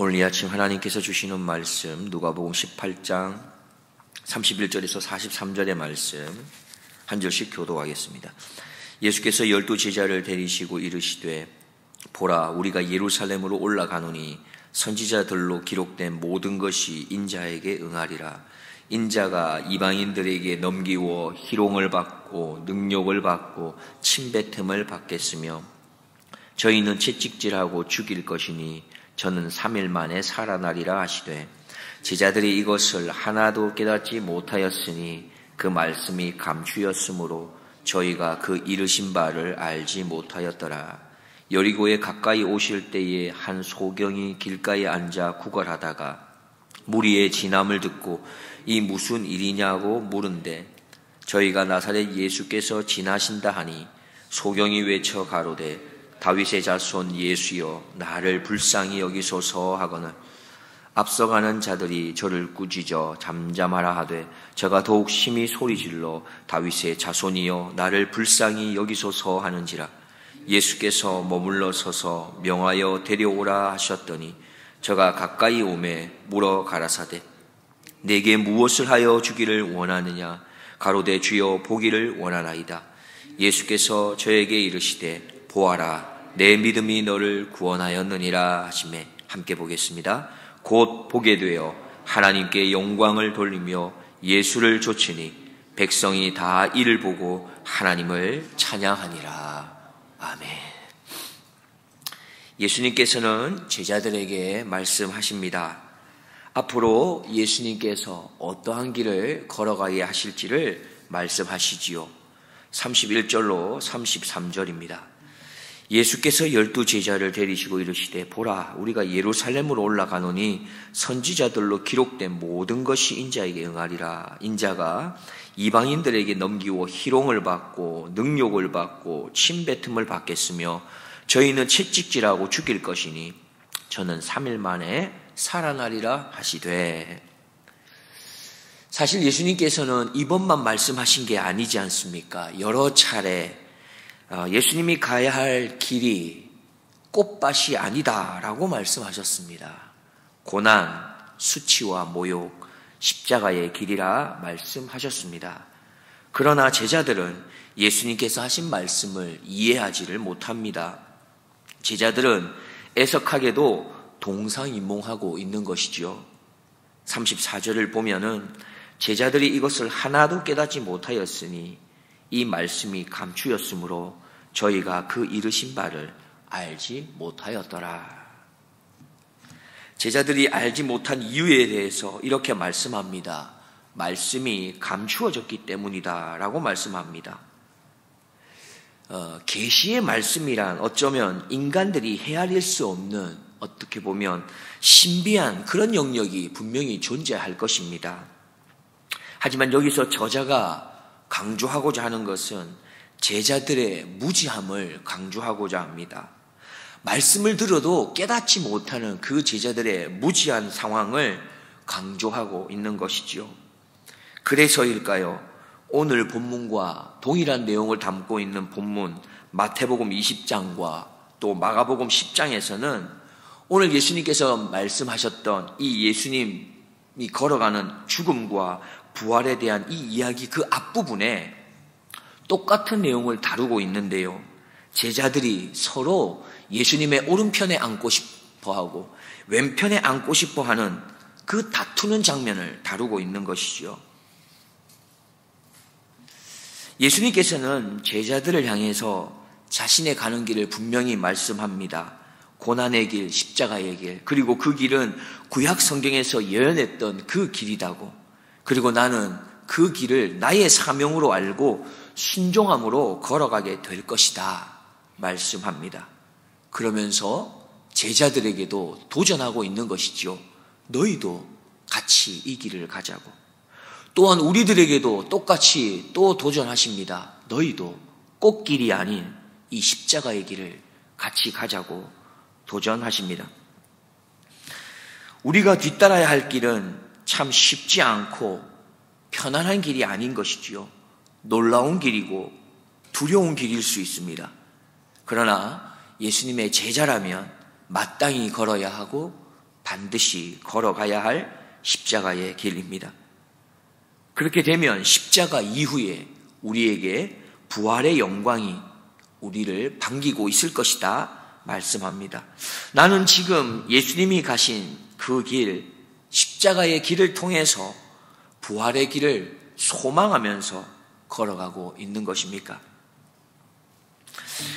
오늘 이 아침 하나님께서 주시는 말씀 누가복음 18장 31절에서 43절의 말씀 한 절씩 교도하겠습니다. 예수께서 12 제자를 데리시고 이르시되 보라 우리가 예루살렘으로 올라가노니 선지자들로 기록된 모든 것이 인자에게 응하리라. 인자가 이방인들에게 넘기워 희롱을 받고 능욕을 받고 침뱉음을 받겠으며 저희는 채찍질하고 죽일 것이니 저는 3일 만에 살아나리라 하시되 제자들이 이것을 하나도 깨닫지 못하였으니 그 말씀이 감추였으므로 저희가 그 이르신 바를 알지 못하였더라. 여리고에 가까이 오실 때에 한 소경이 길가에 앉아 구걸하다가 무리의 진함을 듣고 이 무슨 일이냐고 물은데 저희가 나사렛 예수께서 지나신다 하니 소경이 외쳐 가로되 다윗의 자손 예수여 나를 불쌍히 여기소서 하거늘 앞서가는 자들이 저를 꾸짖어 잠잠하라 하되 저가 더욱 심히 소리질러 다윗의 자손이여 나를 불쌍히 여기소서 하는지라. 예수께서 머물러 서서 명하여 데려오라 하셨더니 저가 가까이 오매 물어 가라사대 내게 무엇을 하여 주기를 원하느냐. 가로되 주여 보기를 원하나이다. 예수께서 저에게 이르시되 보아라 내 믿음이 너를 구원하였느니라 하시매 함께 보겠습니다. 곧 보게 되어 하나님께 영광을 돌리며 예수를 좇으니 백성이 다 이를 보고 하나님을 찬양하니라. 아멘. 예수님께서는 제자들에게 말씀하십니다. 앞으로 예수님께서 어떠한 길을 걸어가야 하실지를 말씀하시지요. 31절로 33절입니다. 예수께서 12 제자를 데리시고 이르시되 보라 우리가 예루살렘으로 올라가노니 선지자들로 기록된 모든 것이 인자에게 응하리라. 인자가 이방인들에게 넘기고 희롱을 받고 능욕을 받고 침뱉음을 받겠으며 저희는 채찍질하고 죽일 것이니 저는 3일 만에 살아나리라 하시되. 사실 예수님께서는 이번만 말씀하신 게 아니지 않습니까? 여러 차례 예수님이 가야 할 길이 꽃밭이 아니다라고 말씀하셨습니다. 고난, 수치와 모욕, 십자가의 길이라 말씀하셨습니다. 그러나 제자들은 예수님께서 하신 말씀을 이해하지를 못합니다. 제자들은 애석하게도 동상이몽하고 있는 것이지요. 34절을 보면은 제자들이 이것을 하나도 깨닫지 못하였으니 이 말씀이 감추였으므로 저희가 그 이르신 바를 알지 못하였더라. 제자들이 알지 못한 이유에 대해서 이렇게 말씀합니다. 말씀이 감추어졌기 때문이다 라고 말씀합니다. 계시의 말씀이란 어쩌면 인간들이 헤아릴 수 없는 어떻게 보면 신비한 그런 영역이 분명히 존재할 것입니다. 하지만 여기서 저자가 강조하고자 하는 것은 제자들의 무지함을 강조하고자 합니다. 말씀을 들어도 깨닫지 못하는 그 제자들의 무지한 상황을 강조하고 있는 것이지요. 그래서일까요? 오늘 본문과 동일한 내용을 담고 있는 본문 마태복음 20장과 또 마가복음 10장에서는 오늘 예수님께서 말씀하셨던 이 예수님이 걸어가는 죽음과 부활에 대한 이 이야기 그 앞부분에 똑같은 내용을 다루고 있는데요. 제자들이 서로 예수님의 오른편에 앉고 싶어하고 왼편에 앉고 싶어하는 그 다투는 장면을 다루고 있는 것이죠. 예수님께서는 제자들을 향해서 자신의 가는 길을 분명히 말씀합니다. 고난의 길, 십자가의 길, 그리고 그 길은 구약 성경에서 예언했던 그 길이다고. 그리고 나는 그 길을 나의 사명으로 알고 순종함으로 걸어가게 될 것이다 말씀합니다. 그러면서 제자들에게도 도전하고 있는 것이지요. 너희도 같이 이 길을 가자고. 또한 우리들에게도 똑같이 또 도전하십니다. 너희도 꽃길이 아닌 이 십자가의 길을 같이 가자고 도전하십니다. 우리가 뒤따라야 할 길은 참 쉽지 않고 편안한 길이 아닌 것이지요. 놀라운 길이고 두려운 길일 수 있습니다. 그러나 예수님의 제자라면 마땅히 걸어야 하고 반드시 걸어가야 할 십자가의 길입니다. 그렇게 되면 십자가 이후에 우리에게 부활의 영광이 우리를 반기고 있을 것이다 말씀합니다. 나는 지금 예수님이 가신 그 길, 십자가의 길을 통해서 부활의 길을 소망하면서 걸어가고 있는 것입니까?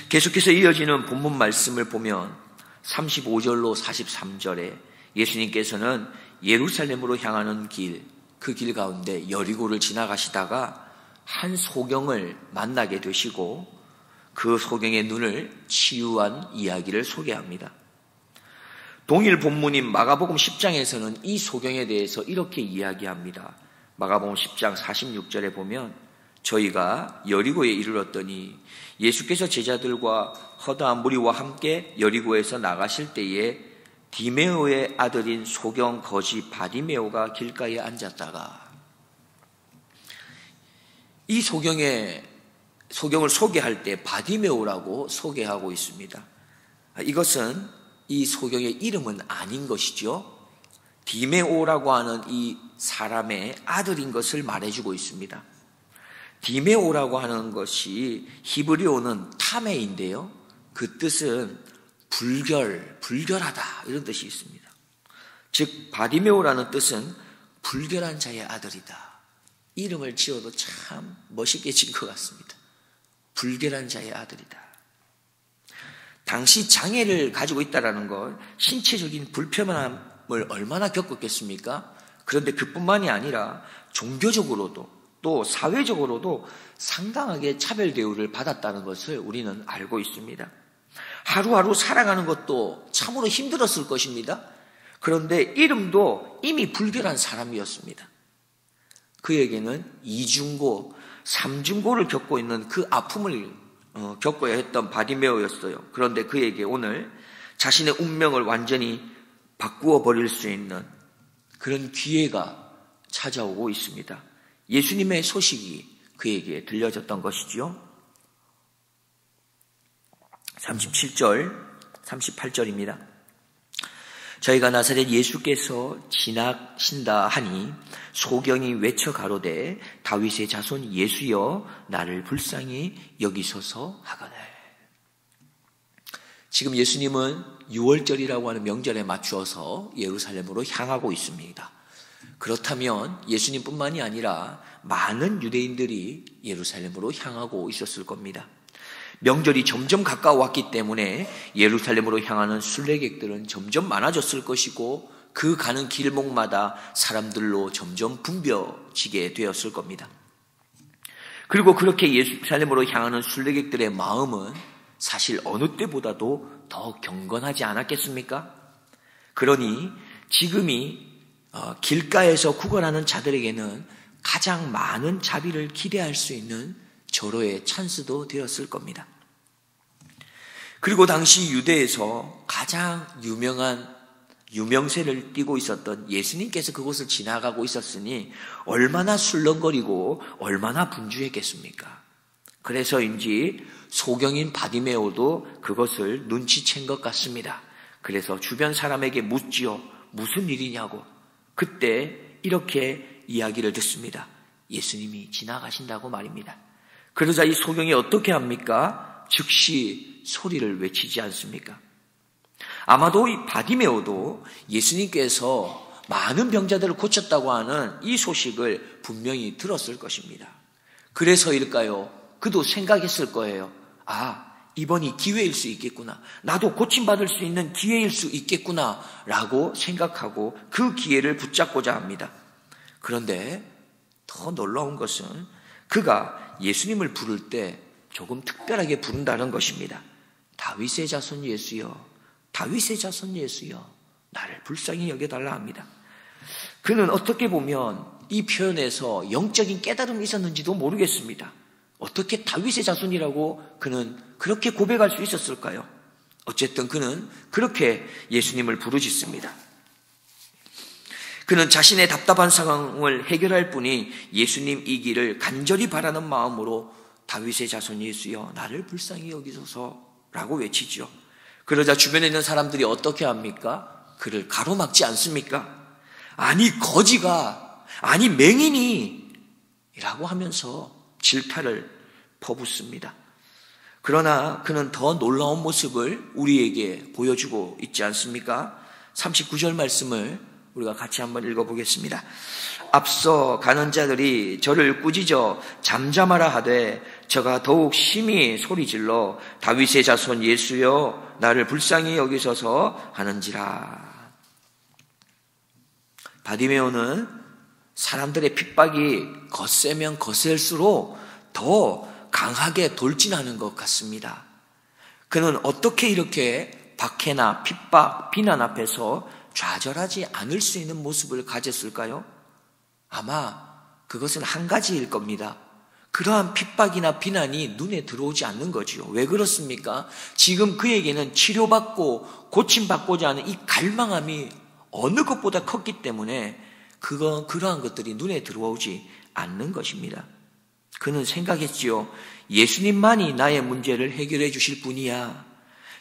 계속해서 이어지는 본문 말씀을 보면 35절로 43절에 예수님께서는 예루살렘으로 향하는 길, 그 길 가운데 여리고를 지나가시다가 한 소경을 만나게 되시고 그 소경의 눈을 치유한 이야기를 소개합니다. 동일 본문인 마가복음 10장에서는 이 소경에 대해서 이렇게 이야기합니다. 마가복음 10장 46절에 보면 저희가 여리고에 이르렀더니 예수께서 제자들과 허다한 무리와 함께 여리고에서 나가실 때에 디메오의 아들인 소경 거지 바디메오가 길가에 앉았다가, 이 소경을 소개할 때 바디메오라고 소개하고 있습니다. 이것은 이 소경의 이름은 아닌 것이죠. 디메오라고 하는 이 사람의 아들인 것을 말해주고 있습니다. 디메오라고 하는 것이 히브리어는 타메인데요, 그 뜻은 불결하다 이런 뜻이 있습니다. 즉 바디메오라는 뜻은 불결한 자의 아들이다. 이름을 지어도 참 멋있게 지은 것 같습니다. 불결한 자의 아들이다. 당시 장애를 가지고 있다는 것, 신체적인 불편함을 얼마나 겪었겠습니까? 그런데 그뿐만이 아니라 종교적으로도 또 사회적으로도 상당하게 차별 대우를 받았다는 것을 우리는 알고 있습니다. 하루하루 살아가는 것도 참으로 힘들었을 것입니다. 그런데 이름도 이미 불결한 사람이었습니다. 그에게는 이중고, 삼중고를 겪고 있는 그 아픔을 겪어야 했던 바디메오였어요. 그런데 그에게 오늘 자신의 운명을 완전히 바꾸어 버릴 수 있는 그런 기회가 찾아오고 있습니다. 예수님의 소식이 그에게 들려졌던 것이지요. 37절, 38절입니다. 저희가 나사렛 예수께서 지나신다 하니 소경이 외쳐 가로되 다윗의 자손 예수여 나를 불쌍히 여기소서 하거늘. 지금 예수님은 6월절이라고 하는 명절에 맞추어서 예루살렘으로 향하고 있습니다. 그렇다면 예수님뿐만이 아니라 많은 유대인들이 예루살렘으로 향하고 있었을 겁니다. 명절이 점점 가까워왔기 때문에 예루살렘으로 향하는 순례객들은 점점 많아졌을 것이고 그 가는 길목마다 사람들로 점점 붐벼지게 되었을 겁니다. 그리고 그렇게 예루살렘으로 향하는 순례객들의 마음은 사실 어느 때보다도 더 경건하지 않았겠습니까? 그러니 지금이 길가에서 구걸하는 자들에게는 가장 많은 자비를 기대할 수 있는 절호의 찬스도 되었을 겁니다. 그리고 당시 유대에서 가장 유명세를 띠고 있었던 예수님께서 그곳을 지나가고 있었으니 얼마나 술렁거리고 얼마나 분주했겠습니까? 그래서인지 소경인 바디메오도 그것을 눈치챈 것 같습니다. 그래서 주변 사람에게 묻지요. 무슨 일이냐고. 그때 이렇게 이야기를 듣습니다. 예수님이 지나가신다고 말입니다. 그러자 이 소경이 어떻게 합니까? 즉시 소리를 외치지 않습니까? 아마도 이 바디메오도 예수님께서 많은 병자들을 고쳤다고 하는 이 소식을 분명히 들었을 것입니다. 그래서일까요? 그도 생각했을 거예요. 이번이 기회일 수 있겠구나. 나도 고침받을 수 있는 기회일 수 있겠구나 라고 생각하고 그 기회를 붙잡고자 합니다. 그런데 더 놀라운 것은 그가 예수님을 부를 때 조금 특별하게 부른다는 것입니다. 다윗의 자손 예수여, 다윗의 자손 예수여, 나를 불쌍히 여겨달라 합니다. 그는 어떻게 보면 이 표현에서 영적인 깨달음이 있었는지도 모르겠습니다. 어떻게 다윗의 자손이라고 그는 그렇게 고백할 수 있었을까요? 어쨌든 그는 그렇게 예수님을 부르짖습니다. 그는 자신의 답답한 상황을 해결할 뿐이 예수님이기를 간절히 바라는 마음으로 다윗의 자손 예수여 나를 불쌍히 여기소서라고 외치죠. 그러자 주변에 있는 사람들이 어떻게 합니까? 그를 가로막지 않습니까? 아니 거지가, 아니 맹인이 라고 하면서 질타를 퍼붓습니다. 그러나 그는 더 놀라운 모습을 우리에게 보여주고 있지 않습니까? 39절 말씀을 우리가 같이 한번 읽어보겠습니다. 앞서 가는 자들이 저를 꾸짖어 잠잠하라 하되 저가 더욱 심히 소리질러 다윗의 자손 예수여 나를 불쌍히 여기소서 하는지라. 바디메오는 사람들의 핍박이 거세면 거셀수록 더 강하게 돌진하는 것 같습니다. 그는 어떻게 이렇게 박해나 핍박, 비난 앞에서 좌절하지 않을 수 있는 모습을 가졌을까요? 아마 그것은 한 가지일 겁니다. 그러한 핍박이나 비난이 눈에 들어오지 않는 거지요. 왜 그렇습니까? 지금 그에게는 치료받고 고침받고자 하는 이 갈망함이 어느 것보다 컸기 때문에 그러한 것들이 눈에 들어오지 않는 것입니다. 그는 생각했지요. 예수님만이 나의 문제를 해결해 주실 분이야.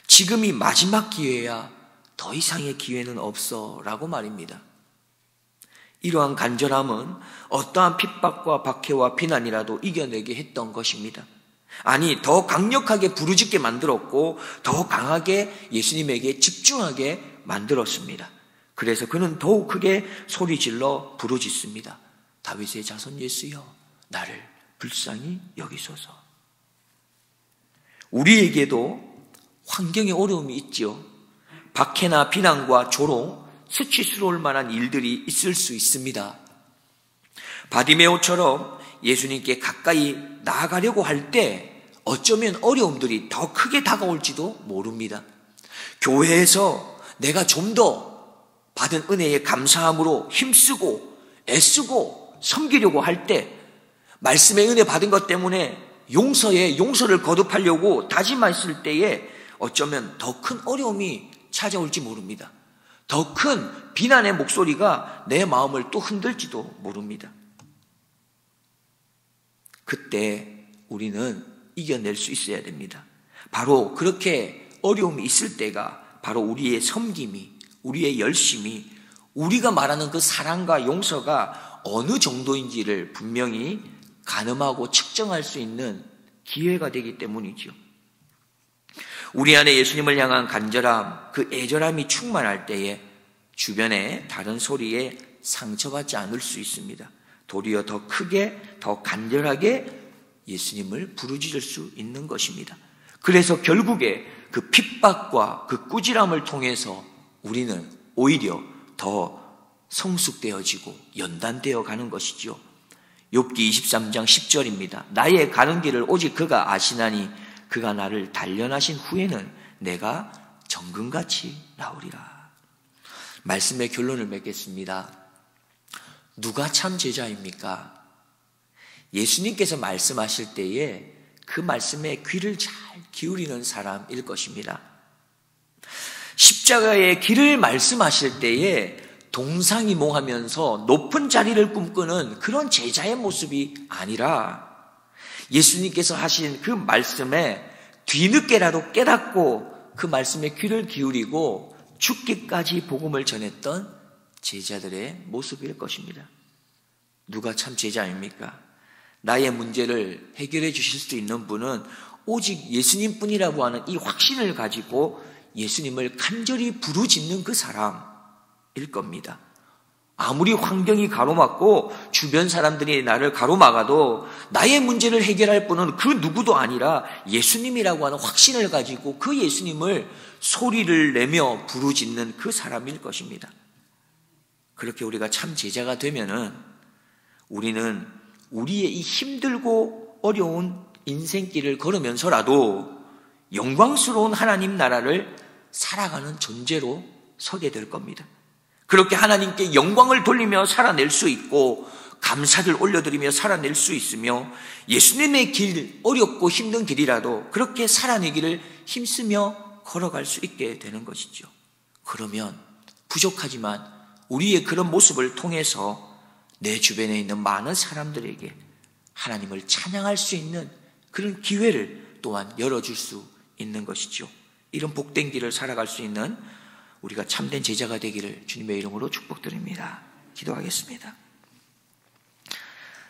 지금이 마지막 기회야. 더 이상의 기회는 없어 라고 말입니다. 이러한 간절함은 어떠한 핍박과 박해와 비난이라도 이겨내게 했던 것입니다. 아니 더 강력하게 부르짖게 만들었고 더 강하게 예수님에게 집중하게 만들었습니다. 그래서 그는 더욱 크게 소리질러 부르짖습니다. 다윗의 자손 예수여 나를 불쌍히 여기소서. 우리에게도 환경의 어려움이 있지요. 박해나 비난과 조롱, 수치스러울 만한 일들이 있을 수 있습니다. 바디메오처럼 예수님께 가까이 나아가려고 할 때 어쩌면 어려움들이 더 크게 다가올지도 모릅니다. 교회에서 내가 좀 더 받은 은혜에 감사함으로 힘쓰고 애쓰고 섬기려고 할 때 말씀의 은혜 받은 것 때문에 용서를 거듭하려고 다짐했을 때에 어쩌면 더 큰 어려움이 찾아올지 모릅니다. 더 큰 비난의 목소리가 내 마음을 또 흔들지도 모릅니다. 그때 우리는 이겨낼 수 있어야 됩니다. 바로 그렇게 어려움이 있을 때가 바로 우리의 섬김이, 우리의 열심이, 우리가 말하는 그 사랑과 용서가 어느 정도인지를 분명히 가늠하고 측정할 수 있는 기회가 되기 때문이죠. 우리 안에 예수님을 향한 간절함, 그 애절함이 충만할 때에 주변의 다른 소리에 상처받지 않을 수 있습니다. 도리어 더 크게, 더 간절하게 예수님을 부르짖을 수 있는 것입니다. 그래서 결국에 그 핍박과 그 꾸지람을 통해서 우리는 오히려 더 성숙되어지고 연단되어 가는 것이죠. 욥기 23장 10절입니다. 나의 가는 길을 오직 그가 아시나니 그가 나를 단련하신 후에는 내가 정금같이 나오리라. 말씀의 결론을 맺겠습니다. 누가 참 제자입니까? 예수님께서 말씀하실 때에 그 말씀에 귀를 잘 기울이는 사람일 것입니다. 십자가의 길을 말씀하실 때에 동상이몽하면서 높은 자리를 꿈꾸는 그런 제자의 모습이 아니라 예수님께서 하신 그 말씀에 뒤늦게라도 깨닫고 그 말씀에 귀를 기울이고 죽기까지 복음을 전했던 제자들의 모습일 것입니다. 누가 참 제자입니까? 나의 문제를 해결해 주실 수 있는 분은 오직 예수님뿐이라고 하는 이 확신을 가지고 예수님을 간절히 부르짖는 그 사람일 겁니다. 아무리 환경이 가로막고 주변 사람들이 나를 가로막아도 나의 문제를 해결할 분은 그 누구도 아니라 예수님이라고 하는 확신을 가지고 그 예수님을 소리를 내며 부르짖는 그 사람일 것입니다. 그렇게 우리가 참 제자가 되면은 우리는 우리의 이 힘들고 어려운 인생길을 걸으면서라도 영광스러운 하나님 나라를 살아가는 존재로 서게 될 겁니다. 그렇게 하나님께 영광을 돌리며 살아낼 수 있고 감사를 올려드리며 살아낼 수 있으며 예수님의 길, 어렵고 힘든 길이라도 그렇게 살아내기를 힘쓰며 걸어갈 수 있게 되는 것이죠. 그러면 부족하지만 우리의 그런 모습을 통해서 내 주변에 있는 많은 사람들에게 하나님을 찬양할 수 있는 그런 기회를 또한 열어줄 수 있는 것이죠. 이런 복된 길을 살아갈 수 있는 우리가 참된 제자가 되기를 주님의 이름으로 축복드립니다. 기도하겠습니다.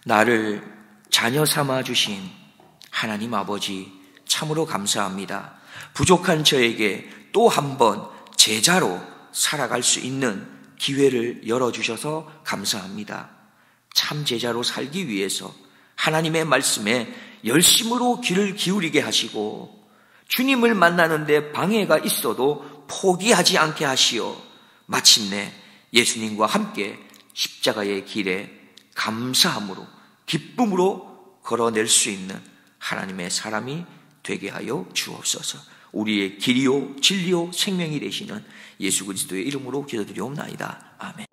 나를 자녀 삼아 주신 하나님 아버지 참으로 감사합니다. 부족한 저에게 또 한 번 제자로 살아갈 수 있는 기회를 열어주셔서 감사합니다. 참 제자로 살기 위해서 하나님의 말씀에 열심으로 귀를 기울이게 하시고 주님을 만나는데 방해가 있어도 포기하지 않게 하시어 마침내 예수님과 함께 십자가의 길에 감사함으로 기쁨으로 걸어낼 수 있는 하나님의 사람이 되게 하여 주옵소서. 우리의 길이요 진리요 생명이 되시는 예수 그리스도의 이름으로 기도드리옵나이다. 아멘.